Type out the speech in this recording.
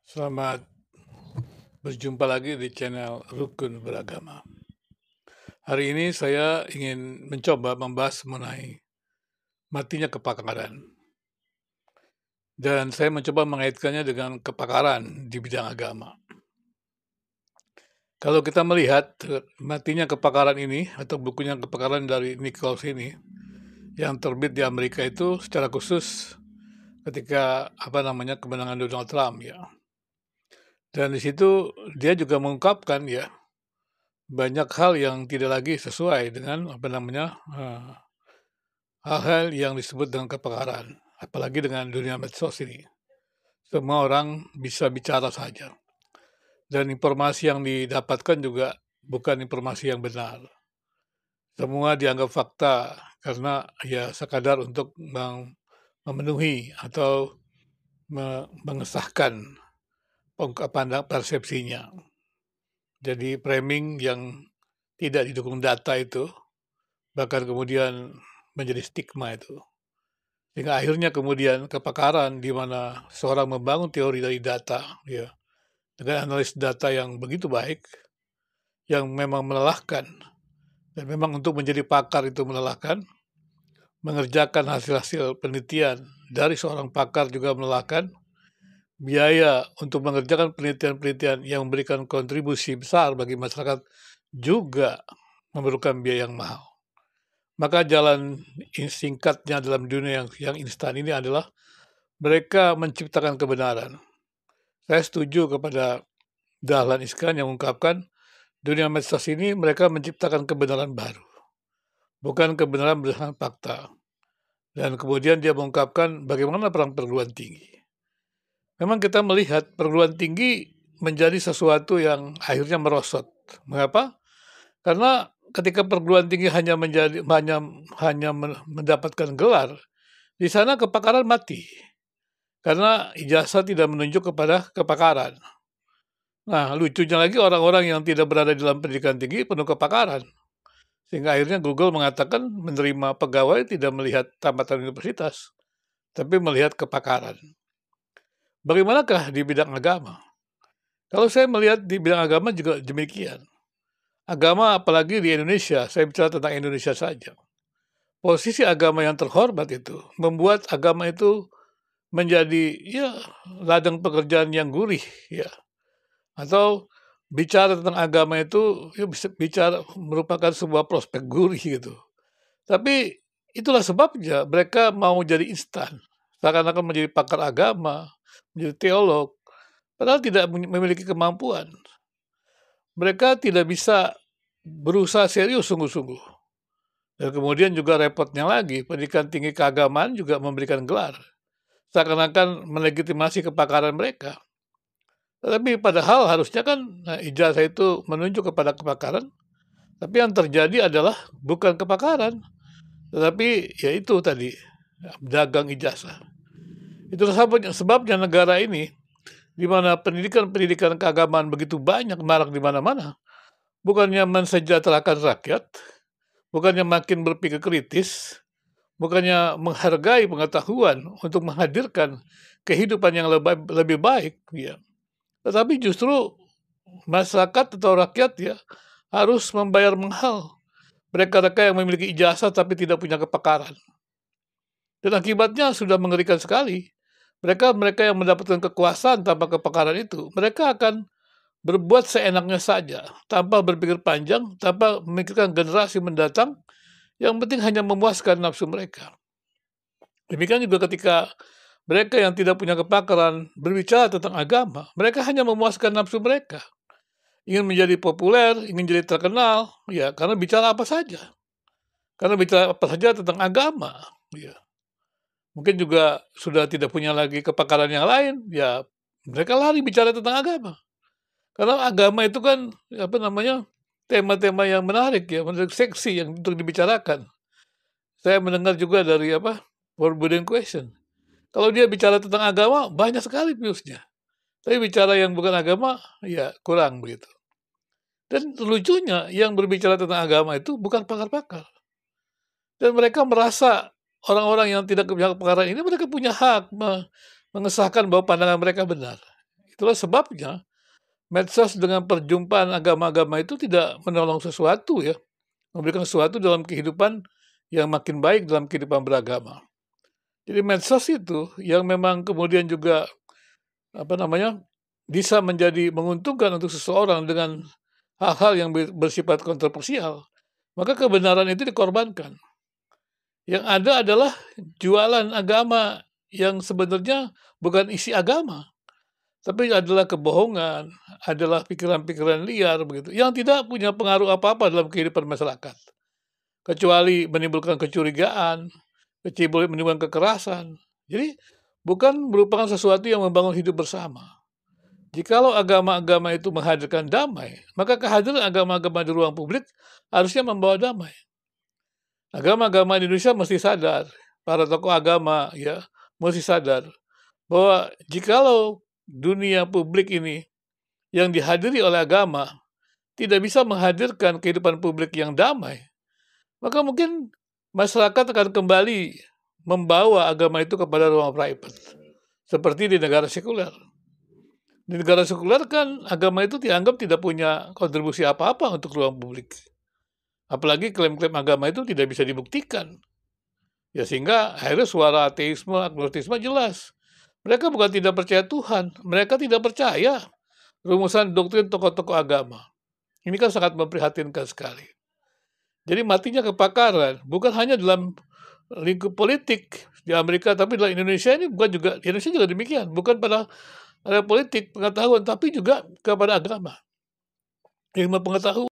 Selamat berjumpa lagi di channel Rukun Beragama. Hari ini saya ingin mencoba membahas mengenai matinya kepakaran. Dan saya mencoba mengaitkannya dengan kepakaran di bidang agama. Kalau kita melihat matinya kepakaran ini, atau bukunya kepakaran dari Nichols ini, yang terbit di Amerika itu secara khusus ketika kemenangan Donald Trump ya. Dan di situ dia juga mengungkapkan ya banyak hal yang tidak lagi sesuai dengan hal-hal yang disebut dengan kepakaran, apalagi dengan dunia medsos ini. Semua orang bisa bicara saja, dan informasi yang didapatkan juga bukan informasi yang benar. Semua dianggap fakta karena ya sekadar untuk memenuhi atau mengesahkan pandang persepsinya. Jadi framing yang tidak didukung data itu bahkan kemudian menjadi stigma itu. Sehingga akhirnya kemudian kepakaran di mana seorang membangun teori dari data ya, dengan analis data yang begitu baik, yang memang melelahkan, dan memang untuk menjadi pakar itu melelahkan, mengerjakan hasil-hasil penelitian dari seorang pakar juga melelahkan, biaya untuk mengerjakan penelitian-penelitian yang memberikan kontribusi besar bagi masyarakat juga memerlukan biaya yang mahal. Maka jalan singkatnya dalam dunia yang instan ini adalah mereka menciptakan kebenaran. Saya setuju kepada Dahlan Iskan yang mengungkapkan dunia medsos ini mereka menciptakan kebenaran baru, bukan kebenaran berdasarkan fakta. Dan kemudian dia mengungkapkan bagaimana perang perguruan tinggi. Memang kita melihat perguruan tinggi menjadi sesuatu yang akhirnya merosot. Mengapa? Karena ketika perguruan tinggi hanya mendapatkan gelar, di sana kepakaran mati. Karena ijazah tidak menunjuk kepada kepakaran. Nah, lucunya lagi orang-orang yang tidak berada dalam pendidikan tinggi penuh kepakaran. Sehingga akhirnya Google mengatakan menerima pegawai tidak melihat tamatan universitas, tapi melihat kepakaran. Bagaimanakah di bidang agama? Kalau saya melihat di bidang agama juga demikian. Agama apalagi di Indonesia, saya bicara tentang Indonesia saja. Posisi agama yang terhormat itu membuat agama itu menjadi ya ladang pekerjaan yang gurih ya. Atau bicara tentang agama itu ya bisa bicara merupakan sebuah prospek gurih gitu. Tapi itulah sebabnya mereka mau jadi instan. Seakan-akan menjadi pakar agama, menjadi teolog, padahal tidak memiliki kemampuan. Mereka tidak bisa berusaha serius sungguh-sungguh. Dan kemudian juga repotnya lagi, pendidikan tinggi keagamaan juga memberikan gelar. Seakan-akan melegitimasi kepakaran mereka. Tetapi padahal harusnya kan ijazah itu menunjuk kepada kepakaran. Tapi yang terjadi adalah bukan kepakaran, tetapi yaitu tadi, dagang ijazah. Itulah sebabnya negara ini, di mana pendidikan-pendidikan keagamaan begitu banyak marak di mana-mana, bukannya mensejahterakan rakyat, bukannya makin berpikir kritis, bukannya menghargai pengetahuan untuk menghadirkan kehidupan yang lebih baik, ya. Tetapi justru masyarakat atau rakyat ya harus membayar mahal mereka-mereka yang memiliki ijazah tapi tidak punya kepakaran. Dan akibatnya sudah mengerikan sekali. Mereka yang mendapatkan kekuasaan tanpa kepakaran itu, mereka akan berbuat seenaknya saja, tanpa berpikir panjang, tanpa memikirkan generasi mendatang, yang penting hanya memuaskan nafsu mereka. Demikian juga ketika mereka yang tidak punya kepakaran berbicara tentang agama, mereka hanya memuaskan nafsu mereka. Ingin menjadi populer, ingin jadi terkenal, ya karena bicara apa saja. Karena bicara apa saja tentang agama, ya. Mungkin juga sudah tidak punya lagi kepakaran yang lain, ya mereka lari bicara tentang agama. Karena agama itu kan tema-tema yang menarik ya, menarik seksi yang untuk dibicarakan. Saya mendengar juga dari Forbidden Question. Kalau dia bicara tentang agama banyak sekali viewsnya. Tapi bicara yang bukan agama ya kurang begitu. Dan lucunya yang berbicara tentang agama itu bukan pakar-pakar. Dan mereka merasa orang-orang yang tidak punya kepakaran ini mereka punya hak mengesahkan bahwa pandangan mereka benar. Itulah sebabnya medsos dengan perjumpaan agama-agama itu tidak menolong sesuatu ya, memberikan sesuatu dalam kehidupan yang makin baik dalam kehidupan beragama. Jadi medsos itu yang memang kemudian juga apa namanya bisa menjadi menguntungkan untuk seseorang dengan hal-hal yang bersifat kontroversial, maka kebenaran itu dikorbankan. Yang ada adalah jualan agama yang sebenarnya bukan isi agama, tapi adalah kebohongan, adalah pikiran-pikiran liar begitu, yang tidak punya pengaruh apa-apa dalam kehidupan masyarakat, kecuali menimbulkan kecurigaan, menimbulkan kekerasan. Jadi bukan merupakan sesuatu yang membangun hidup bersama. Jikalau agama-agama itu menghadirkan damai, maka kehadiran agama-agama di ruang publik harusnya membawa damai. Agama-agama di Indonesia mesti sadar, para tokoh agama ya mesti sadar bahwa jikalau dunia publik ini yang dihadiri oleh agama tidak bisa menghadirkan kehidupan publik yang damai, maka mungkin masyarakat akan kembali membawa agama itu kepada ruang private, seperti di negara sekuler. Di negara sekuler kan agama itu dianggap tidak punya kontribusi apa-apa untuk ruang publik. Apalagi klaim-klaim agama itu tidak bisa dibuktikan. Ya sehingga akhirnya suara ateisme, agnostisme jelas. Mereka bukan tidak percaya Tuhan, mereka tidak percaya rumusan doktrin tokoh-tokoh agama. Ini kan sangat memprihatinkan sekali. Jadi matinya kepakaran bukan hanya dalam lingkup politik di Amerika, tapi di Indonesia ini bukan juga, di Indonesia juga demikian, bukan pada politik, pengetahuan, tapi juga kepada agama, ilmu pengetahuan.